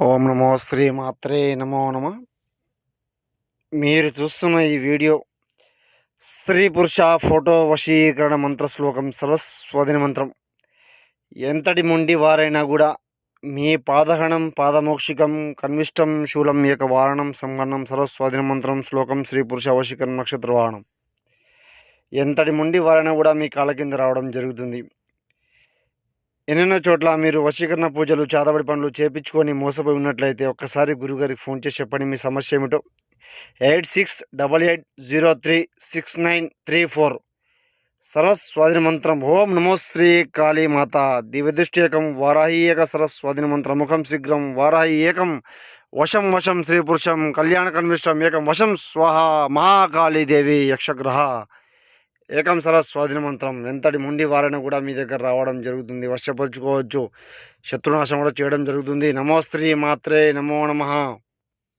ఓం నమో శ్రీ మాత్రే నమో నమ. మీరు చూస్తున్న ఈ వీడియో స్త్రీ పురుష ఫోటో వశీకరణ మంత్ర శ్లోకం సర్వస్వాధీన మంత్రం. ఎంతటి మొండి వారైనా కూడా మీ పాదహరణం పాదమోక్షికం కన్విష్టం శూలం ఏక వారణం సంగన్నం సర్వస్వాధీన మంత్రం శ్లోకం స్త్రీ పురుష వశీకరణ నక్షత్ర వాహనం. ఎంతటి మొండి వారైనా కూడా మీ కాళ్ళ కింద రావడం జరుగుతుంది. ఎన్నెన్నో చోట్ల మీరు వశీకరణ పూజలు చాదబడి పనులు చేపించుకొని మోసపోయి ఉన్నట్లయితే ఒక్కసారి గురుగారికి ఫోన్ చేసి చెప్పండి మీ సమస్య ఏమిటో. 8688036934 సరస్వాధీన మంత్రం. ఓం నమో శ్రీ కాళీ మాత దివ్యదృష్టి వారాహి ఏక సరస్వాధీన మంత్రం. ముఖం శీఘ్రం వారాహి ఏకం వశం వశం శ్రీ పురుషం కళ్యాణ కన్విష్టం ఏకం వశం స్వాహ మహాకాళీదేవి యక్షగ్రహ ఏకం సరస్వాధీన మంత్రం. ఎంతటి ముండి వారైనా కూడా మీ దగ్గర రావడం జరుగుతుంది, వశపరుచుకోవచ్చు, శత్రునాశం కూడా చేయడం జరుగుతుంది. నమో శ్రీ మాత్రే నమో నమః.